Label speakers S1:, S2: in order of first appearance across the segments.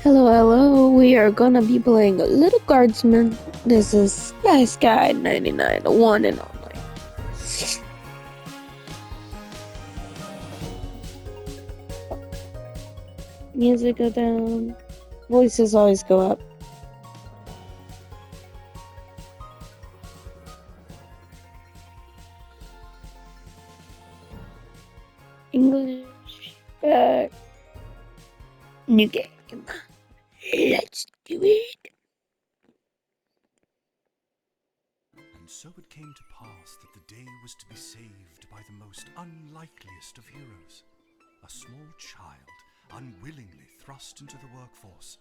S1: Hello, hello. We are gonna be playing Little Guardsman. This is Sky 99, the one and only. Music go down. Voices always go up. English back. New game. Let's do it.
S2: And so it came to pass that the day was to be saved by the most unlikeliest of heroes, a small child unwillingly thrust into the workforce.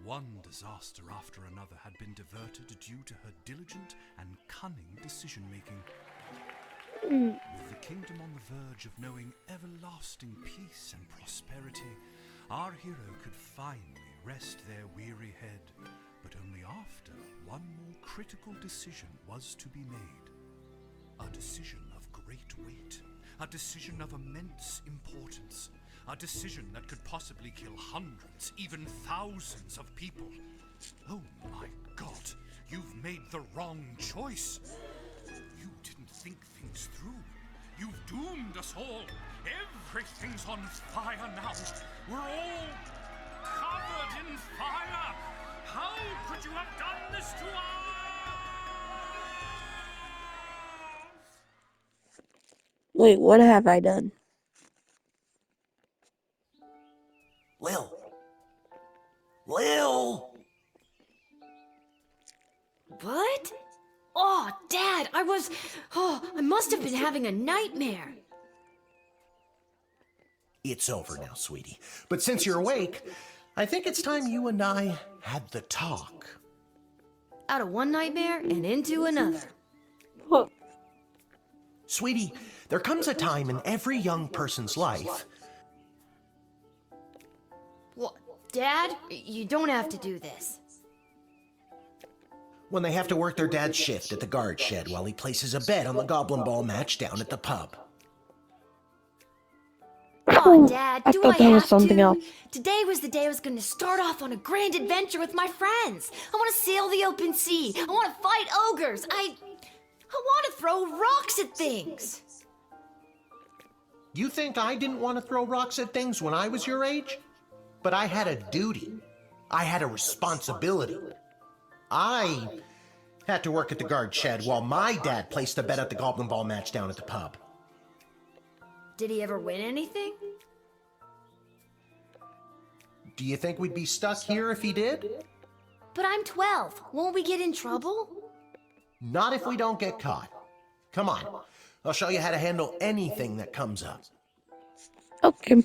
S2: One disaster after another had been diverted due to her diligent and cunning decision-making. With the kingdom on the verge of knowing everlasting peace and prosperity, our hero could finally rest their weary head, but only after one more critical decision was to be made. A decision of great weight, a decision of immense importance, a decision that could possibly kill hundreds, even thousands of people. Oh my God, you've made the wrong choice. You didn't think things through. You've doomed us all. Everything's on fire now. We're all covered in fire. How could you have done this to us?
S1: Wait, what have I done?
S3: Lil!
S4: What? Oh, Dad, I must have been having a nightmare.
S3: It's over now, sweetie. But since you're awake, I think it's time you and I had the talk.
S4: Out of one nightmare and into another.
S1: What?
S3: Sweetie, there comes a time in every young person's life.
S4: What? Dad, you don't have to do this.
S3: When they have to work their dad's shift at the guard shed while he places a bet on the goblin ball match down at the pub.
S4: Oh, Dad,
S1: I
S4: do
S1: thought
S4: I
S1: that
S4: have
S1: was something
S4: to?
S1: else.
S4: Today was the day I was going to start off on a grand adventure with my friends. I want to sail the open sea. I want to fight ogres. I want to throw rocks at things.
S3: You think I didn't want to throw rocks at things when I was your age? But I had a duty. I had a responsibility. I had to work at the guard shed while my dad placed a bet at the goblin ball match down at the pub.
S4: Did he ever win anything?
S3: Do you think we'd be stuck here if he did?
S4: But I'm 12. Won't we get in trouble?
S3: Not if we don't get caught. Come on, I'll show you how to handle anything that comes up.
S1: Okay.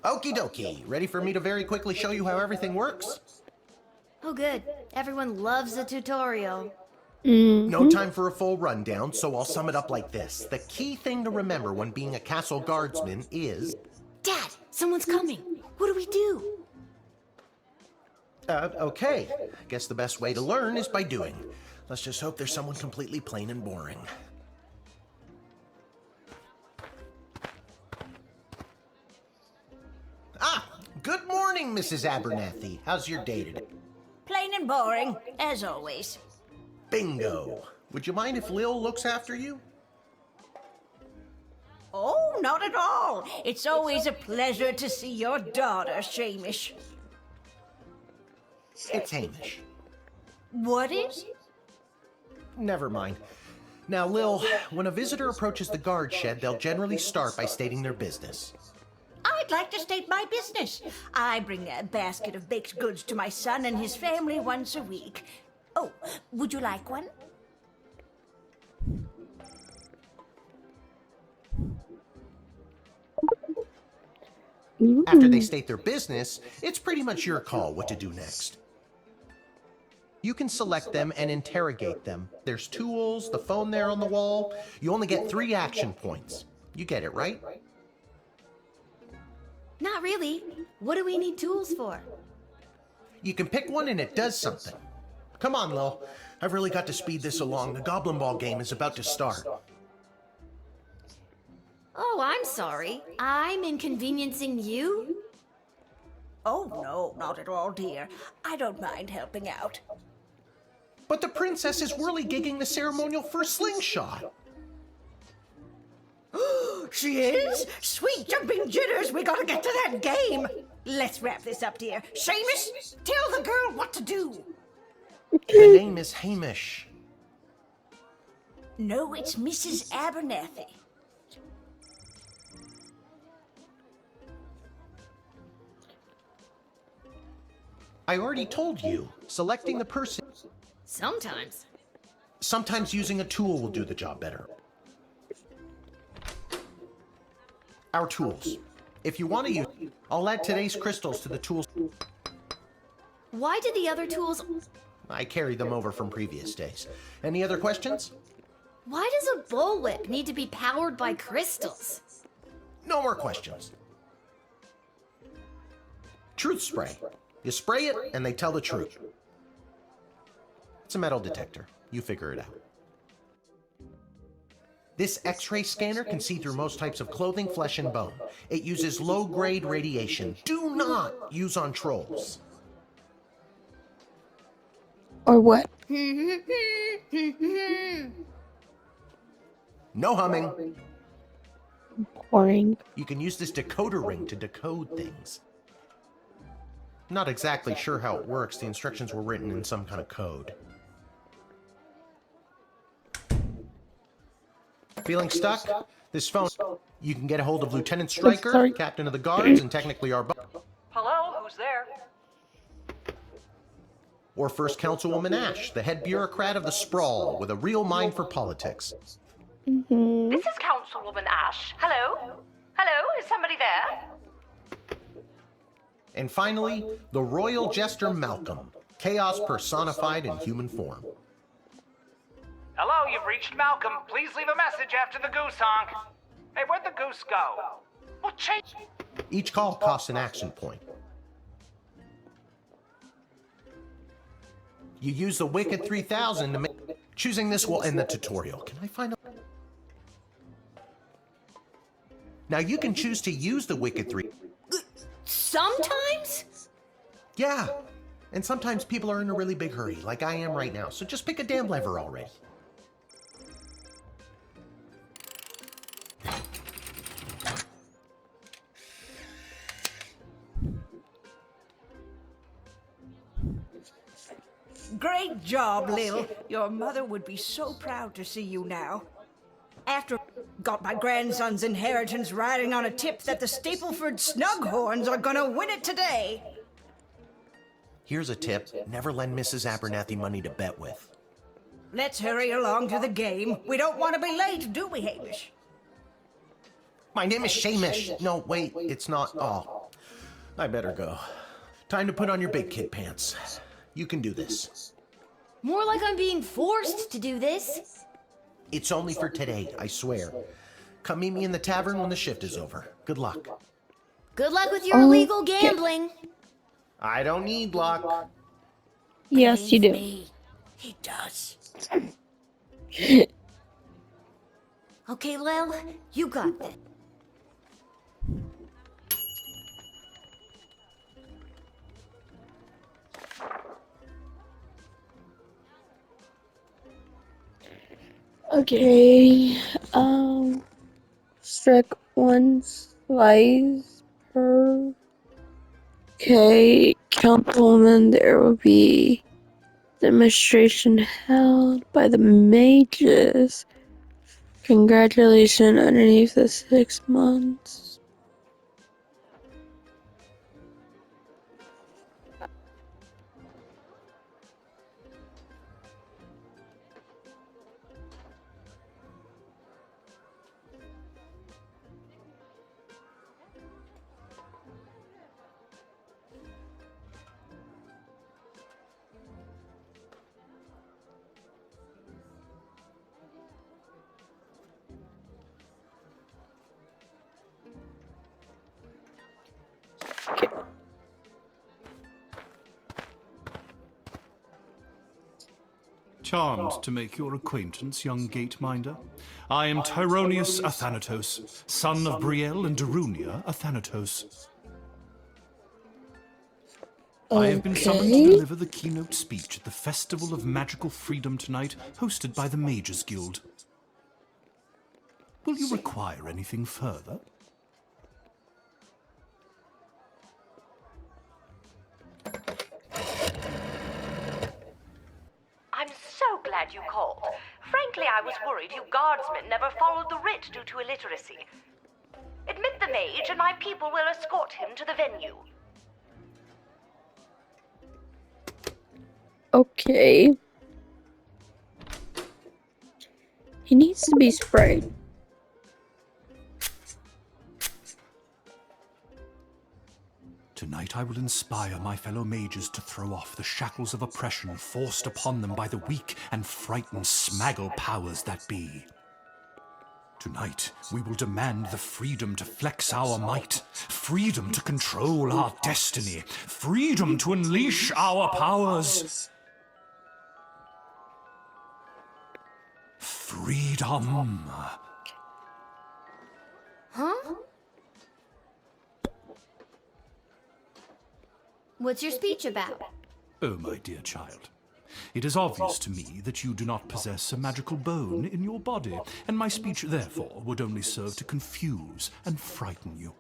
S3: Okie dokie, ready for me to very quickly show you how everything works?
S4: Oh, good. Everyone loves a tutorial.
S3: No time for a full rundown, so I'll sum it up like this. The key thing to remember when being a castle guardsman is...
S4: Dad, someone's coming. What do we do?
S3: Okay. I guess the best way to learn is by doing. Let's just hope there's someone completely plain and boring. Ah! Good morning, Mrs. Abernathy. How's your day today?
S5: Plain and boring, as always.
S3: Bingo. Would you mind if Lil looks after you?
S5: Oh, not at all. It's always a pleasure to see your daughter, Shamish.
S3: It's Hamish.
S5: What is?
S3: Never mind. Now, Lil, when a visitor approaches the guard shed, they'll generally start by stating their business.
S5: I'd like to state my business. I bring a basket of baked goods to my son and his family once a week. Oh, would you like one?
S3: After they state their business, it's pretty much your call what to do next. You can select them and interrogate them. There's tools, the phone there on the wall. You only get 3 action points. You get it, right?
S4: Not really. What do we need tools for?
S3: You can pick one and it does something. Come on, Lil. I've really got to speed this along. The Goblin Ball game is about to start.
S4: Oh, I'm sorry. I'm inconveniencing you?
S5: Oh, no, not at all, dear. I don't mind helping out.
S3: But the princess is whirly-gigging the ceremonial first slingshot.
S5: She is? Sweet jumping jitters, we gotta get to that game. Let's wrap this up, dear. Seamus, tell the girl what to do.
S3: The name is Hamish.
S5: No, it's Mrs. Abernathy.
S3: I already told you. Selecting the person.
S4: Sometimes.
S3: Sometimes using a tool will do the job better. Our tools. If you want to use, I'll add today's crystals to the tools.
S4: Why did the other tools...
S3: I carried them over from previous days. Any other questions?
S4: Why does a bullwhip need to be powered by crystals?
S3: No more questions. Truth spray. You spray it, and they tell the truth. It's a metal detector. You figure it out. This X-ray scanner can see through most types of clothing, flesh, and bone. It uses low-grade radiation. Do not use on trolls.
S1: Or what?
S3: No humming.
S1: Boring.
S3: You can use this decoder ring to decode things. Not exactly sure how it works. The instructions were written in some kind of code. Feeling stuck? This phone, you can get a hold of Lieutenant Stryker,
S1: sorry.
S3: Captain of the Guards, and technically our
S6: Hello, who's there?
S3: or First Councilwoman Ash, the head bureaucrat of the Sprawl, with a real mind for politics.
S6: This is Councilwoman Ash. Hello? Hello, is somebody there?
S3: And finally, the Royal Jester Malcolm, chaos personified in human form.
S6: Hello, you've reached Malcolm. Please leave a message after the goose honk. Hey, where'd the goose go? Well, change.
S3: Each call costs an action point. You use the Wicked 3000 to make... Choosing this will end the tutorial. Can I find a... Now you can choose to use the Wicked 3...
S4: Sometimes?
S3: Yeah, and sometimes people are in a really big hurry, like I am right now, so just pick a damn lever already.
S5: Great job, Lil. Your mother would be so proud to see you now. After got my grandson's inheritance riding on a tip that the Stapleford Snughorns are gonna win it today.
S3: Here's a tip, never lend Mrs. Abernathy money to bet with.
S5: Let's hurry along to the game. We don't want to be late, do we, Hamish?
S3: My name is Shamish. No, wait, it's not. Oh, I better go. Time to put on your big kid pants. You can do this.
S4: More like I'm being forced to do this.
S3: It's only for today, I swear. Come meet me in the tavern when the shift is over. Good luck.
S4: Good luck with your illegal gambling.
S3: I don't need luck.
S1: Yes, you do.
S5: Me. He does.
S4: Okay, Lil, you got this.
S1: Okay. Strike one slice per. Okay, Councilwoman, there will be demonstration held by the mages. Congratulations underneath the 6 months.
S2: Charmed to make your acquaintance, young gate-minder. I am Tyronius Athanatos, son of Brielle and Darunia Athanatos. I have been summoned to deliver the keynote speech at the Festival of Magical Freedom tonight, hosted by the Mages Guild. Will you require anything further?
S7: I'm so glad you called. Frankly, I was worried you guardsmen never followed the writ due to illiteracy. Admit the mage, and my people will escort him to the venue.
S1: Okay. He needs to be sprayed.
S2: Tonight I will inspire my fellow mages to throw off the shackles of oppression forced upon them by the weak and frightened smaggle powers that be. Tonight we will demand the freedom to flex our might, freedom to control our destiny, freedom to unleash our powers. Freedom.
S4: Huh? What's your speech about?
S2: Oh, my dear child. It is obvious to me that you do not possess a magical bone in your body, and my speech, therefore, would only serve to confuse and frighten you.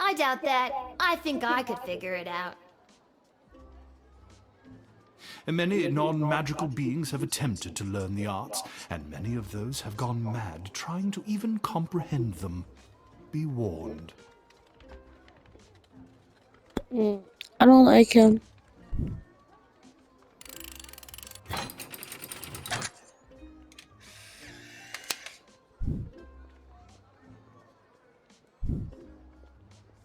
S4: I doubt that. I think I could figure it out.
S2: Many non-magical beings have attempted to learn the arts, and many of those have gone mad trying to even comprehend them. Be warned.
S1: I don't like him.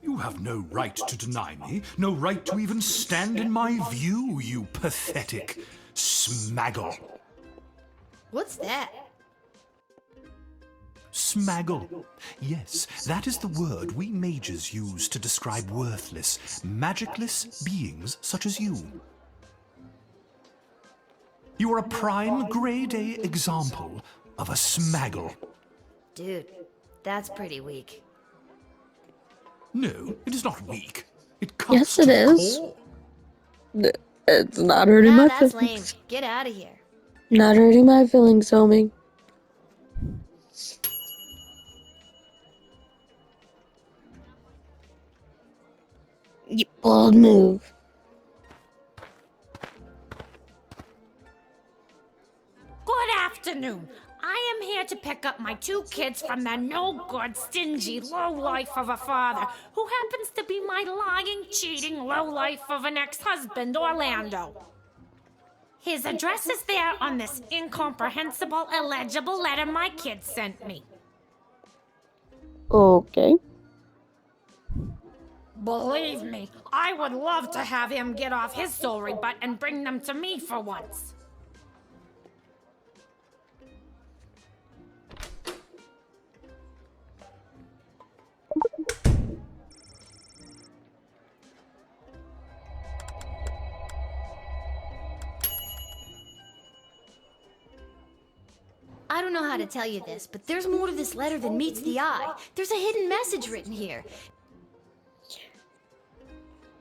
S2: You have no right to deny me, no right to even stand in my view, you pathetic smaggle.
S4: What's that?
S2: Smaggle. Yes, that is the word we mages use to describe worthless, magicless beings such as you. You are a prime grade A example of a smaggle.
S4: Dude, that's pretty weak.
S2: No, it is not weak. It
S1: Yes,
S2: cuts
S1: it
S2: to the
S1: is.
S2: core.
S1: It's not hurting
S4: Nah,
S1: my
S4: that's lame.
S1: feelings.
S4: Get out of here.
S1: Not hurting my feelings, homie. You bold move.
S8: Good afternoon. I am here to pick up my two kids from that no-good, stingy lowlife of a father who happens to be my lying, cheating lowlife of an ex-husband, Orlando. His address is there on this incomprehensible, illegible letter my kids sent me.
S1: Okay.
S8: Believe me, I would love to have him get off his sorry butt and bring them to me for once.
S4: I don't know how to tell you this, but there's more to this letter than meets the eye. There's a hidden message written here.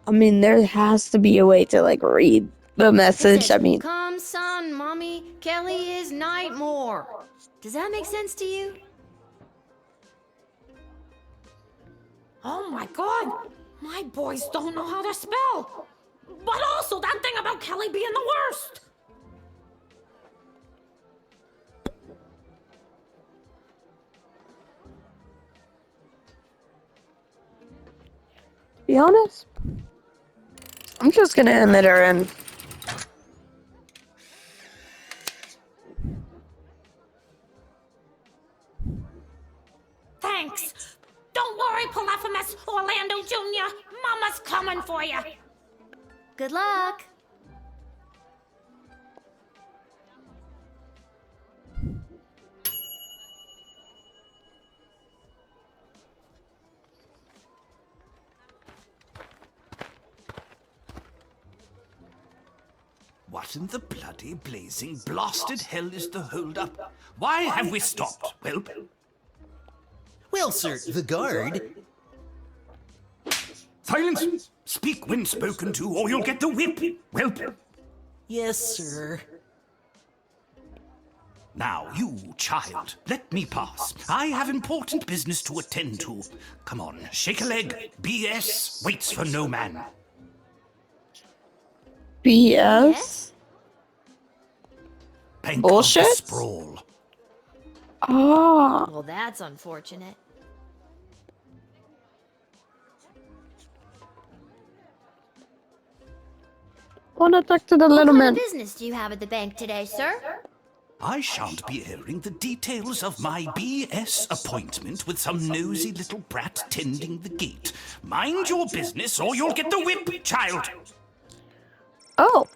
S1: I mean, there has to be a way to, like, read the
S4: It
S1: message.
S4: says,
S1: I mean,
S4: "Come, son, mommy, Kelly is Nightmore." Does that make sense to you?
S8: Oh my god! My boys don't know how to spell! But also that thing about Kelly being the worst!
S1: to be honest, I'm just gonna admit her in.
S8: Thanks! Don't worry, Polyphemus Orlando Jr. Mama's coming for you!
S4: Good luck.
S2: What in the bloody blazing blasted hell is the hold-up? Why have we stopped, Whelp?
S3: Well, sir, the guard.
S2: Silence! Speak when spoken to, or you'll get the whip, Whelp!
S3: Yes, sir.
S2: Now, you, child, let me pass. I have important business to attend to. Come on, shake a leg. BS waits for no man.
S1: BS?
S2: Bank
S1: Bullshit?
S2: of the sprawl.
S1: Ah.
S4: Well, that's unfortunate.
S1: Wanna talk to the
S4: What
S1: little
S4: kind
S1: man?
S4: of business do you have at the bank today, sir?
S2: I shan't be airing the details of my BS appointment with some nosy little brat tending the gate. Mind your business or you'll get the whip, child!
S1: Oh.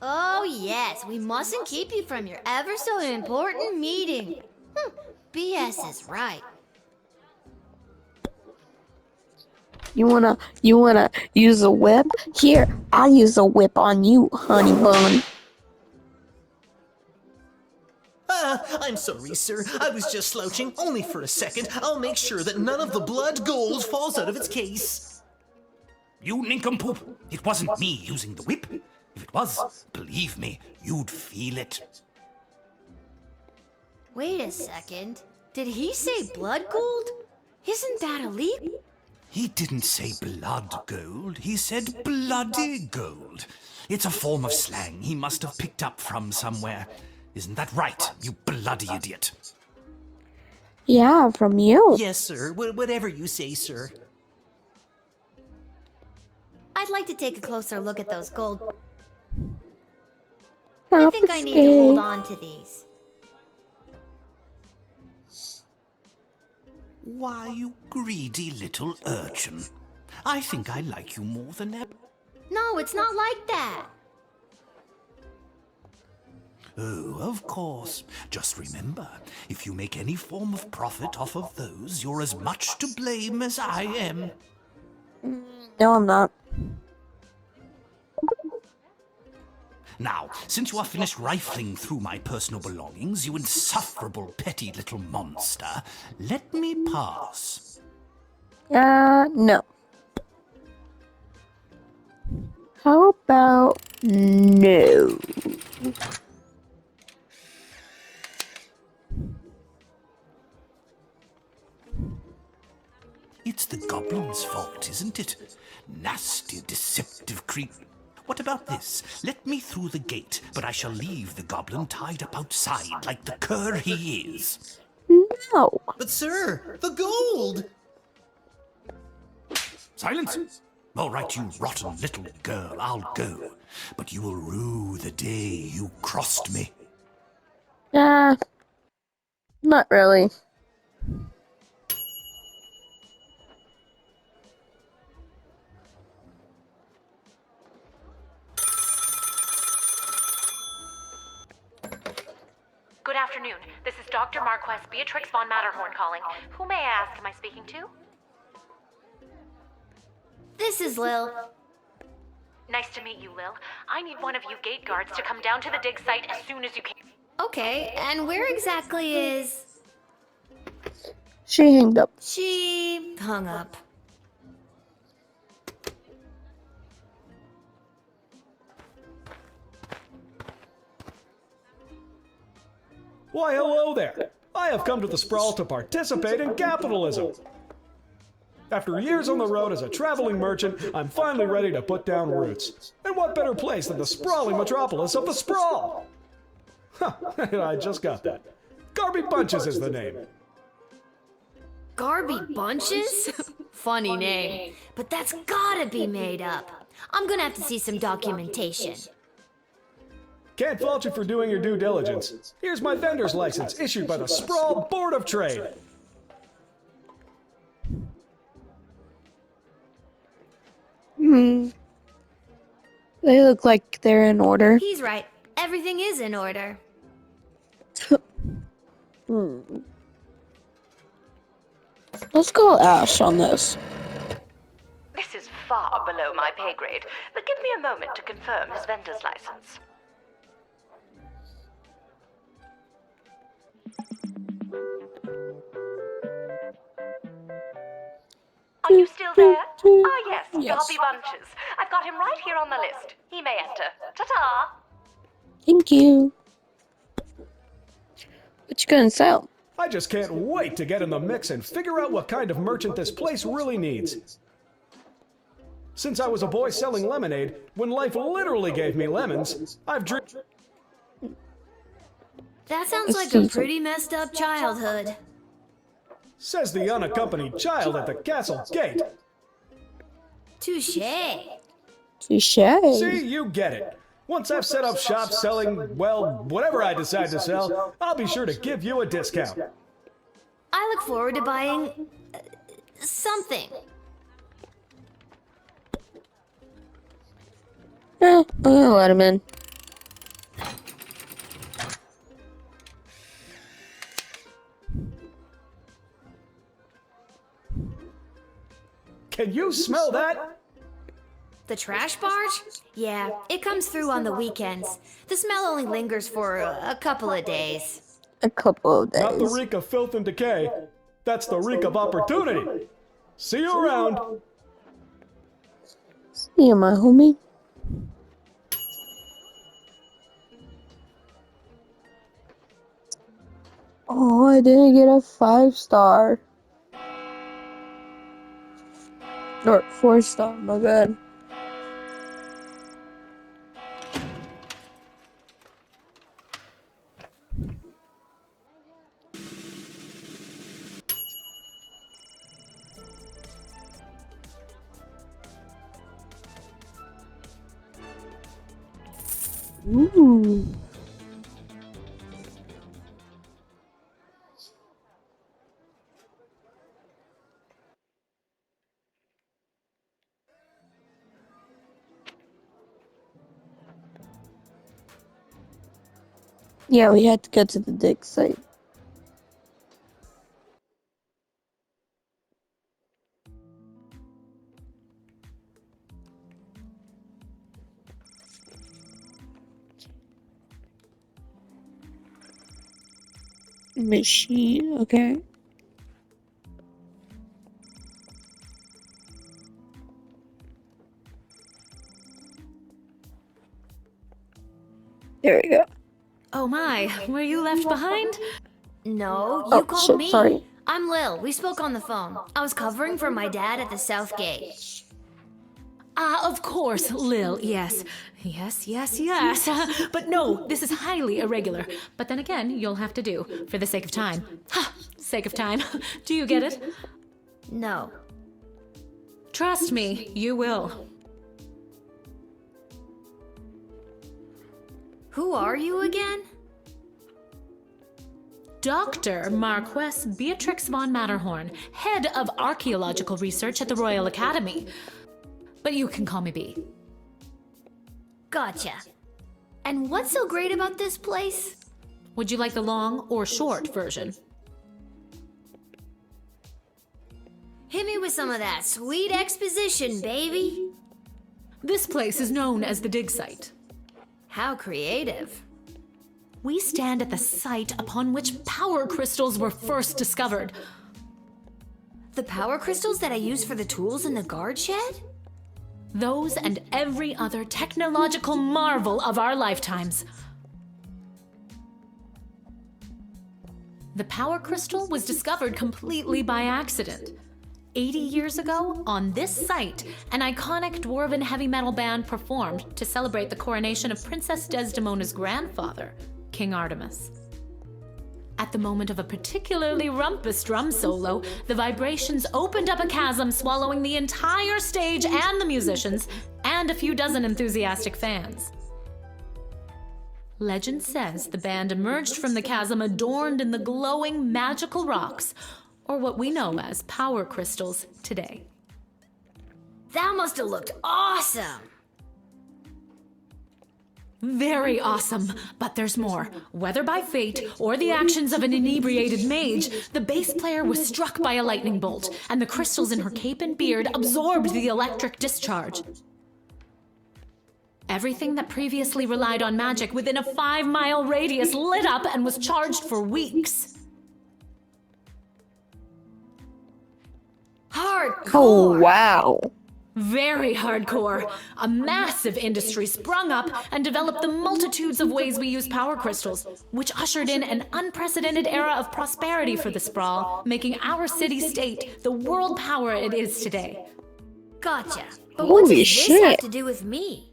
S4: Oh, yes, we mustn't keep you from your ever so important meeting. BS is right.
S1: You wanna use a whip? Here, I'll use a whip on you, honey bun.
S3: I'm sorry, sir. I was just slouching, only for a second. I'll make sure that none of the blood gold falls out of its case.
S2: You nincompoop! It wasn't me using the whip. If it was, believe me, you'd feel it.
S4: Wait a second. Did he say blood gold? Isn't that illegal?
S2: He didn't say blood gold, he said bloody gold. It's a form of slang he must have picked up from somewhere. Isn't that right, you bloody idiot?
S1: Yeah, from you.
S3: Yes, sir. Whatever you say, sir.
S4: I'd like to take a closer look at those gold. I think I need to
S1: Confiscate.
S4: hold on to these.
S2: Why, you greedy little urchin. I think I like you more than ever.
S4: No, it's not like that.
S2: Oh, of course. Just remember, if you make any form of profit off of those, you're as much to blame as I am.
S1: No, I'm not.
S2: Now, since you are finished rifling through my personal belongings, you insufferable petty little monster, let me pass.
S1: No. How about no?
S2: It's the goblin's fault, isn't it? Nasty, deceptive creep. What about this? Let me through the gate, but I shall leave the goblin tied up outside like the cur he is.
S1: No.
S3: But, sir, the gold!
S2: Silence! All right, you rotten little girl, I'll go. But you will rue the day you crossed me.
S1: Not really.
S7: Good afternoon. This is Dr. Marquess Beatrix von Matterhorn calling. Who may I ask am I speaking to?
S4: This is Lil.
S7: Nice to meet you, Lil. I need one of you gate guards to come down to the dig site as soon as you can.
S4: Okay, and where exactly is...
S1: She hanged up.
S4: She hung up.
S9: Why, hello there. I have come to the Sprawl to participate in capitalism. After years on the road as a traveling merchant, I'm finally ready to put down roots. And what better place than the sprawling metropolis of the Sprawl? I just got that. Garby Bunches is the name.
S4: Garby Bunches? Funny name. But that's gotta be made up. I'm gonna have to see some documentation.
S9: Can't fault you for doing your due diligence. Here's my vendor's license, issued by the Sprawl Board of Trade.
S1: They look like they're in order.
S4: He's right. Everything is in order.
S1: Let's call Ash on this.
S7: This is far below my pay grade, but give me a moment to confirm his vendor's license. Are you still there? Ah, yes, Darby Bunches. I've got him right here on the list. He may enter. Ta-ta!
S1: Thank you. What you gonna sell?
S9: I just can't wait to get in the mix and figure out what kind of merchant this place really needs. Since I was a boy selling lemonade, when life literally gave me lemons, I've dreamed.
S4: That sounds like a pretty messed up childhood.
S9: Says the unaccompanied child at the castle gate.
S4: Touché.
S1: Touché.
S9: See, you get it. Once I've set up shop selling, well, whatever I decide to sell, I'll be sure to give you a discount.
S4: I look forward to buying something.
S1: I'm gonna let him in.
S9: Can you smell that?
S4: The trash barge? Yeah, it comes through on the weekends. The smell only lingers for a couple of days.
S1: A couple of days.
S9: Not the reek of filth and decay. That's the reek of opportunity. See you around.
S1: See you, my homie. Oh, I didn't get a 5-star. Or 4-star, my bad. Ooh. Yeah, we had to go to the dig site. Machine, okay. There we go.
S4: Oh my, were you left behind? No, you
S1: Oh,
S4: called
S1: shit,
S4: me.
S1: sorry.
S4: I'm Lil. We spoke on the phone. I was covering for my dad at the South Gate.
S8: Ah, of course, Lil, yes. Yes. But no, this is highly irregular. But then again, you'll have to do, for the sake of time. Ha! Sake of time. Do you get it?
S4: No.
S8: Trust me, you will.
S4: Who are you again?
S8: Dr. Marquess Beatrix von Matterhorn, head of archaeological research at the Royal Academy. But you can call me B.
S4: Gotcha. And what's so great about this place?
S8: Would you like the long or short version?
S4: Hit me with some of that sweet exposition, baby.
S8: This place is known as the dig site.
S4: How creative.
S8: We stand at the site upon which power crystals were first discovered.
S4: The power crystals that I use for the tools in the guard shed?
S8: Those and every other technological marvel of our lifetimes. The power crystal was discovered completely by accident. 80 years ago, on this site, an iconic dwarven heavy metal band performed to celebrate the coronation of Princess Desdemona's grandfather, King Artemis. At the moment of a particularly rumpus drum solo, the vibrations opened up a chasm, swallowing the entire stage and the musicians, and a few dozen enthusiastic fans. Legend says the band emerged from the chasm adorned in the glowing magical rocks, or what we know as power crystals today.
S4: That must have looked awesome.
S8: Very awesome. But there's more. Whether by fate or the actions of an inebriated mage, the bass player was struck by a lightning bolt, and the crystals in her cape and beard absorbed the electric discharge. Everything that previously relied on magic within a 5-mile radius lit up and was charged for weeks.
S4: Hardcore.
S1: Oh, wow.
S8: Very hardcore. A massive industry sprung up and developed the multitudes of ways we use power crystals, which ushered in an unprecedented era of prosperity for the Sprawl, making our city-state the world power it is today.
S4: Gotcha. But what
S1: Holy
S4: does this have
S1: shit.
S4: to do with me?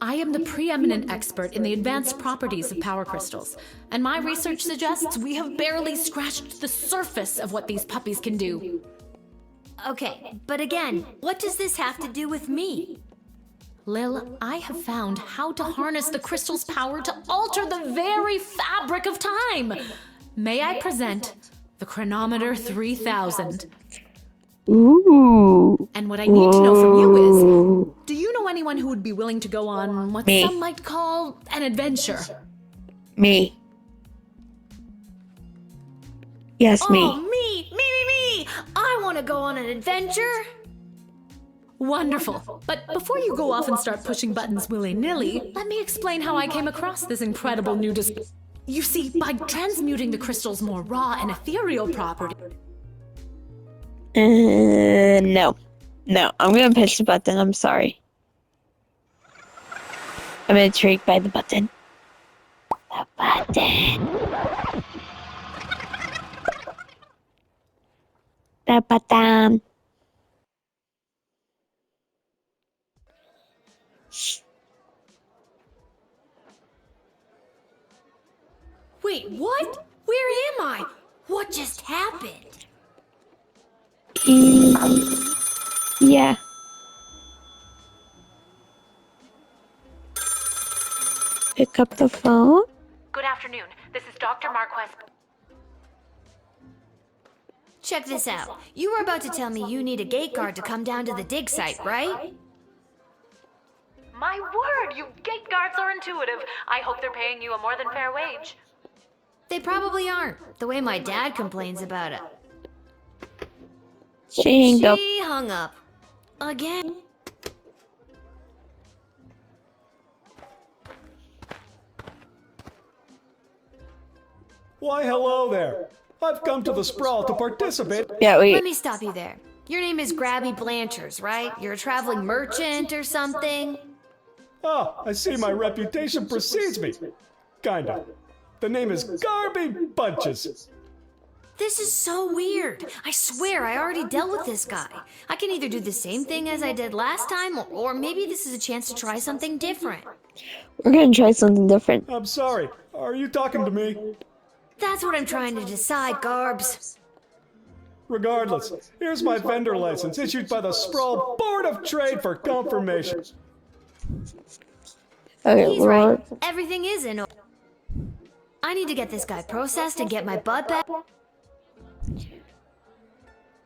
S8: I am the preeminent expert in the advanced properties of power crystals, and my research suggests we have barely scratched the surface of what these puppies can do.
S4: Okay, but again, what does this have to do with me?
S8: Lil, I have found how to harness the crystal's power to alter the very fabric of time. May I present the Chronometer 3000?
S1: Ooh.
S8: And what I need to know from you is, do you know anyone who would be willing to go on what
S1: Me.
S8: some might call an adventure?
S1: Me. Yes,
S4: Oh,
S1: me.
S4: me! I want to go on an adventure.
S8: Wonderful. But before you go off and start pushing buttons willy-nilly, let me explain how I came across this incredible new You see, by transmuting the crystal's more raw and ethereal property,
S1: No. No, I'm gonna push the button. I'm sorry. I'm intrigued by the button. The button. The button.
S4: Wait, what? Where am I? What just happened?
S1: Yeah. Pick up the phone.
S7: Good afternoon. This is Dr. Marquez.
S4: Check this out. You were about to tell me you need a gate guard to come down to the dig site, right?
S7: My word, you gate guards are intuitive. I hope they're paying you a more than fair wage.
S4: They probably aren't, the way my dad complains about it.
S1: She hung up.
S4: She hung up. Again.
S9: Why, hello there. I've come to the Sprawl to participate.
S1: Yeah, wait.
S4: Let me stop you there. Your name is Grabby Blanchers, right? You're a traveling merchant or something?
S9: Ah, I see my reputation precedes me. Kinda. The name is Garby Bunches.
S4: This is so weird. I swear I already dealt with this guy. I can either do the same thing as I did last time, or maybe this is a chance to try something different.
S1: We're gonna try something different.
S9: I'm sorry. Are you talking to me?
S4: That's what I'm trying to decide, Garbs.
S9: Regardless, here's my vendor license issued by the Sprawl Board of Trade for confirmation.
S1: Okay,
S4: He's
S1: we're
S4: right.
S1: on.
S4: Everything is in order. I need to get this guy processed and get my butt back.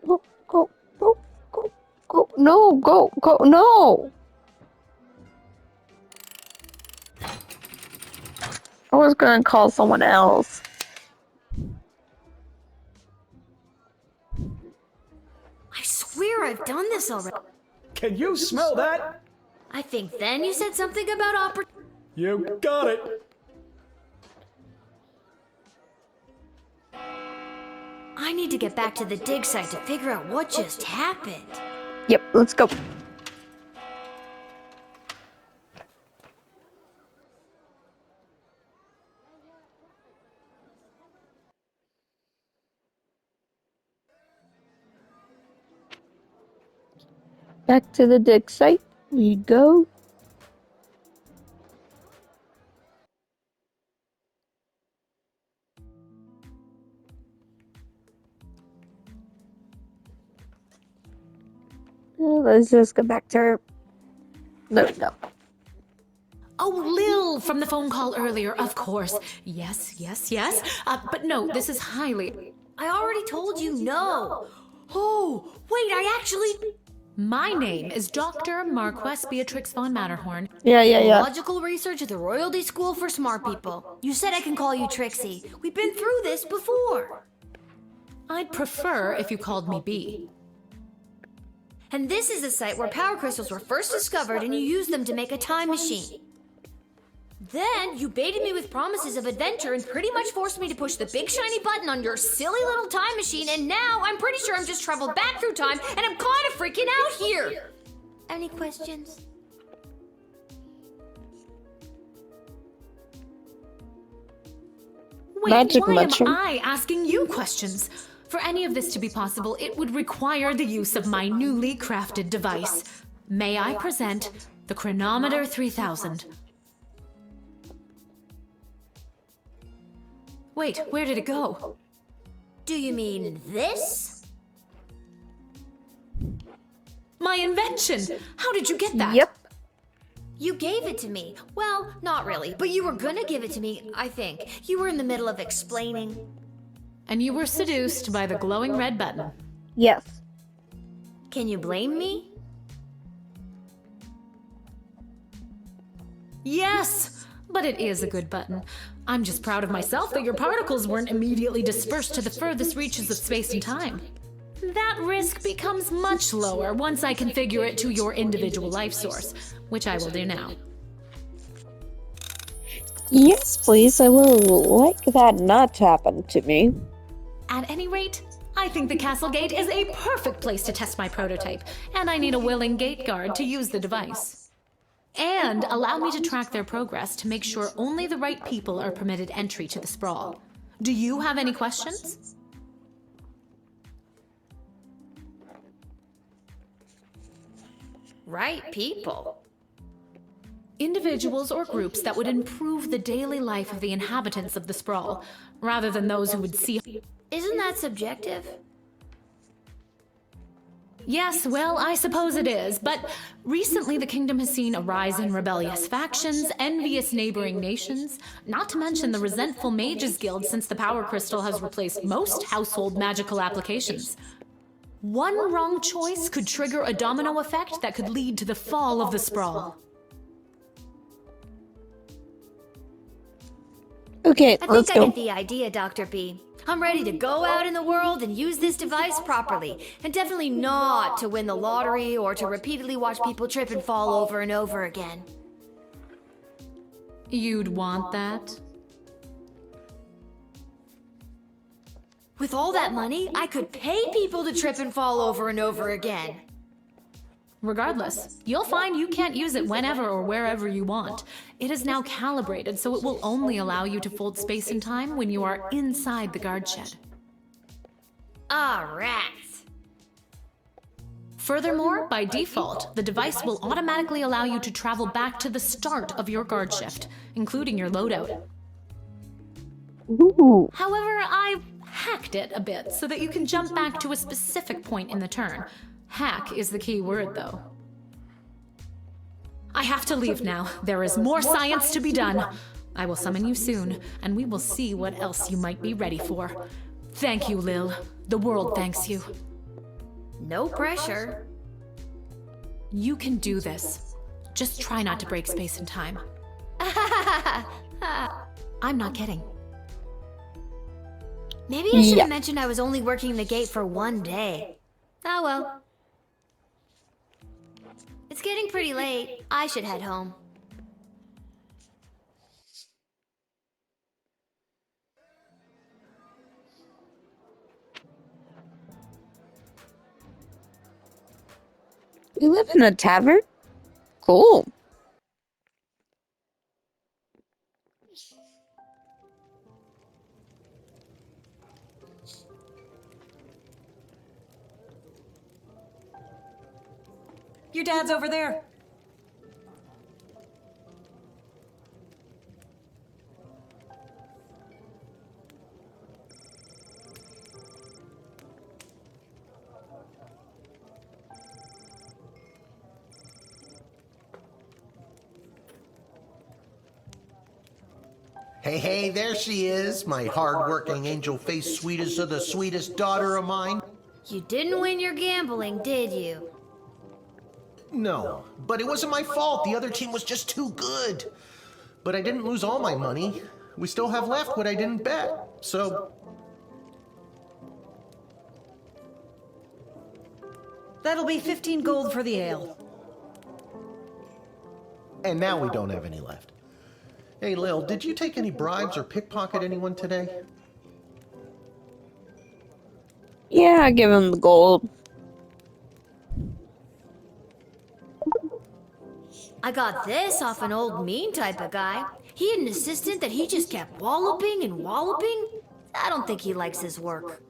S1: Go, go, go, go, go. No, go, go, no. I was gonna call someone else.
S4: I swear I've done this already.
S9: Can you smell that?
S4: I think then you said something about
S9: You got it.
S4: I need to get back to the dig site to figure out what just happened.
S1: Yep, let's go. Back to the dig site we go. Let's just go back to her. There we go.
S8: Oh, Lil from the phone call earlier, of course. Yes. But no, this is highly...
S4: I already told you no. Oh, wait, I actually...
S10: My name is Dr. Marquess Beatrix von Matterhorn.
S1: Yeah.
S4: Logical research at the Royalty School for Smart People. You said I can call you Trixie. We've been through this before.
S10: I'd prefer if you called me B.
S4: And this is the site where power crystals were first discovered and you used them to make a time machine. Then you baited me with promises of adventure and pretty much forced me to push the big shiny button on your silly little time machine, and now I'm pretty sure I'm just traveled back through time and I'm kind of freaking out here. Any questions?
S10: Wait,
S1: Magic
S10: why
S1: mushroom.
S10: am I asking you questions? For any of this to be possible, it would require the use of my newly crafted device. May I present the Chronometer 3000? Wait, where did it go?
S4: Do you mean this?
S10: My invention! How did you get that?
S1: Yep.
S4: You gave it to me. Well, not really, but you were gonna give it to me, I think. You were in the middle of explaining.
S10: And you were seduced by the glowing red button.
S1: Yes.
S4: Can you blame me?
S10: Yes! But it is a good button. I'm just proud of myself that your particles weren't immediately dispersed to the furthest reaches of space and time. That risk becomes much lower once I configure it to your individual life source, which I will do now.
S1: Yes, please. I will like that not to happen to me.
S10: At any rate, I think the castle gate is a perfect place to test my prototype, and I need a willing gate guard to use the device. And allow me to track their progress to make sure only the right people are permitted entry to the sprawl. Do you have any questions?
S4: Right people.
S10: Individuals or groups that would improve the daily life of the inhabitants of the sprawl, rather than those who would see...
S4: Isn't that subjective?
S10: Yes, well, I suppose it is, but recently the kingdom has seen a rise in rebellious factions, envious neighboring nations, not to mention the resentful Mages Guild since the Power Crystal has replaced most household magical applications. One wrong choice could trigger a domino effect that could lead to the fall of the sprawl.
S1: Okay,
S4: I
S1: let's
S4: think I
S1: go.
S4: get the idea, Dr. B. I'm ready to go out in the world and use this device properly, and definitely not to win the lottery or to repeatedly watch people trip and fall over and over again.
S10: You'd want that?
S4: With all that money, I could pay people to trip and fall over and over again.
S10: Regardless, you'll find you can't use it whenever or wherever you want. It is now calibrated, so it will only allow you to fold space and time when you are inside the guard shed.
S4: Ah, rats.
S10: Furthermore, by default, the device will automatically allow you to travel back to the start of your guard shift, including your loadout.
S1: Ooh.
S10: However, I've hacked it a bit so that you can jump back to a specific point in the turn. Hack is the key word, though. I have to leave now. There is more science to be done. I will summon you soon, and we will see what else you might be ready for. Thank you, Lil. The world thanks you.
S4: No pressure.
S10: You can do this. Just try not to break space and time. I'm not kidding.
S4: Maybe I should have mentioned I was only working the gate for one day. Oh well. It's getting pretty late. I should head home.
S1: You live in a tavern? Cool.
S5: Your dad's over there.
S3: Hey, there she is, my hard-working, angel-faced sweetest of the sweetest daughter of mine.
S4: You didn't win your gambling, did you?
S3: No, but it wasn't my fault. The other team was just too good. But I didn't lose all my money. We still have left what I didn't bet. So,
S5: That'll be 15 gold for the ale.
S3: and now we don't have any left. Hey, Lil, did you take any bribes or pickpocket anyone today?
S1: Yeah, I give him the gold.
S4: I got this off an old mean type of guy. He had an assistant that he just kept walloping and walloping. I don't think he likes his work.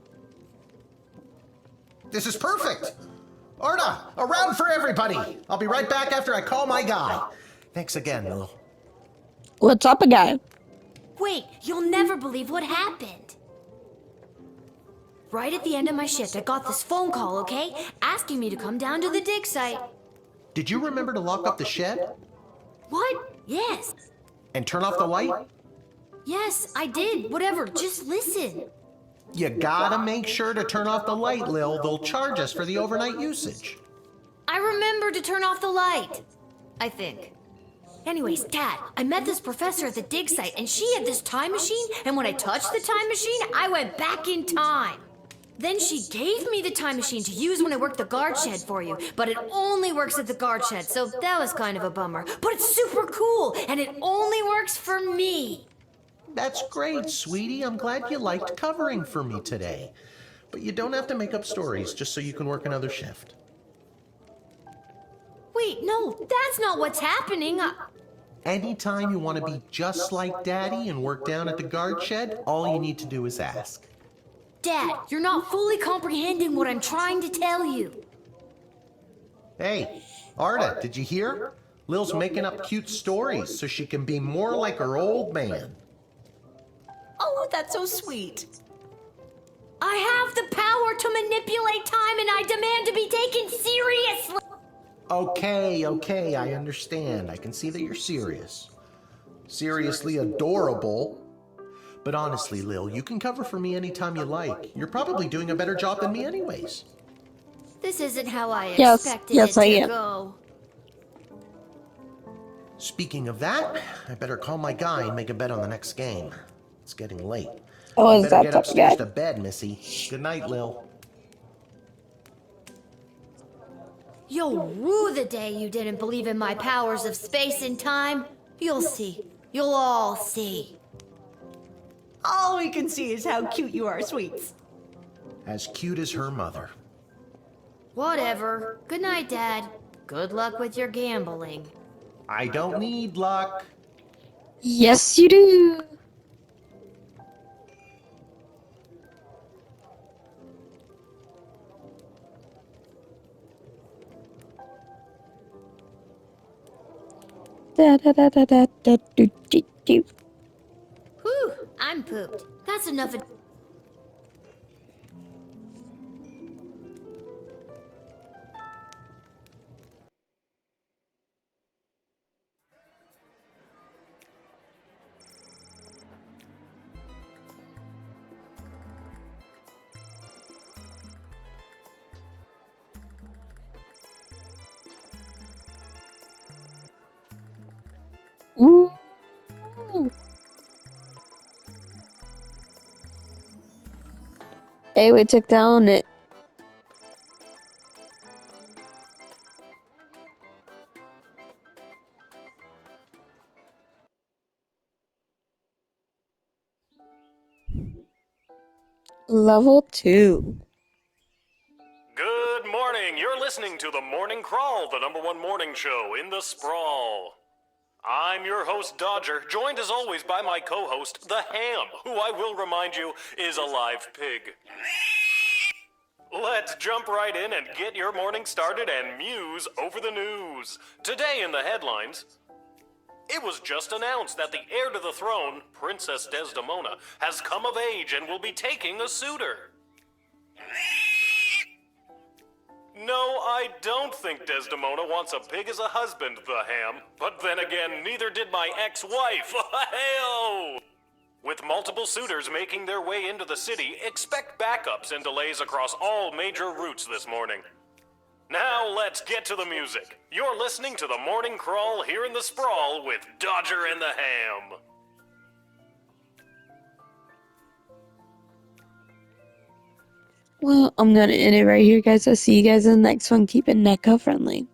S3: This is perfect. Arda, a round for everybody. I'll be right back after I call my guy. Thanks again, Lil.
S1: What's up, guy?
S4: Wait, you'll never believe what happened. Right at the end of my shift, I got this phone call, okay? Asking me to come down to the dig site.
S3: Did you remember to lock up the shed?
S4: What? Yes.
S3: And turn off the light?
S4: Yes, I did. Whatever, just listen.
S3: You gotta make sure to turn off the light, Lil. They'll charge us for the overnight usage.
S4: I remember to turn off the light. I think. Anyways, Dad, I met this professor at the dig site, and she had this time machine, and when I touched the time machine, I went back in time. Then she gave me the time machine to use when I worked the guard shed for you, but it only works at the guard shed, so that was kind of a bummer. But it's super cool, and it only works for me.
S3: That's great, sweetie. I'm glad you liked covering for me today. But you don't have to make up stories just so you can work another shift.
S4: Wait, no, that's not what's happening.
S3: Anytime you want to be just like Daddy and work down at the guard shed, all you need to do is ask.
S4: Dad, you're not fully comprehending what I'm trying to tell you.
S3: Hey, Arda, did you hear? Lil's making up cute stories so she can be more like her old man.
S5: Oh, that's so sweet.
S4: I have the power to manipulate time, and I demand to be taken seriously.
S3: Okay, I understand. I can see that you're serious. Seriously adorable. But honestly, Lil, you can cover for me anytime you like. You're probably doing a better job than me anyways.
S4: This isn't how I
S1: Yes,
S4: expected
S1: yes,
S4: it
S1: I
S4: to
S1: am.
S4: go.
S3: Speaking of that, I better call my guy and make a bet on the next game. It's getting late.
S1: Oh,
S3: You
S1: is
S3: better
S1: that
S3: get
S1: type of
S3: upstairs
S1: guy?
S3: to bed, Missy. Good night, Lil.
S4: You'll rue the day you didn't believe in my powers of space and time. You'll see. You'll all see.
S5: All we can see is how cute you are, sweets.
S3: As cute as her mother.
S4: Whatever. Good night, Dad. Good luck with your gambling.
S3: I don't need luck.
S1: Yes, you do. Da da da da da da do do do.
S4: Whew, I'm pooped. That's enough of...
S1: Ooh. Hey, we took down it. Level 2.
S11: Good morning. You're listening to the Morning Crawl, the #1 morning show in the sprawl. I'm your host, Dodger, joined as always by my co-host, the Ham, who I will remind you is a live pig. Let's jump right in and get your morning started and muse over the news. Today in the headlines, it was just announced that the heir to the throne, Princess Desdemona, has come of age and will be taking a suitor. No, I don't think Desdemona wants a pig as a husband, the Ham. But then again, neither did my ex-wife. Hey-oh! With multiple suitors making their way into the city, expect backups and delays across all major routes this morning. Now let's get to the music. You're listening to the Morning Crawl here in the Sprawl with Dodger and the Ham.
S1: Well, I'm gonna end it right here, guys. I'll see you guys in the next one. Keep it NECA friendly.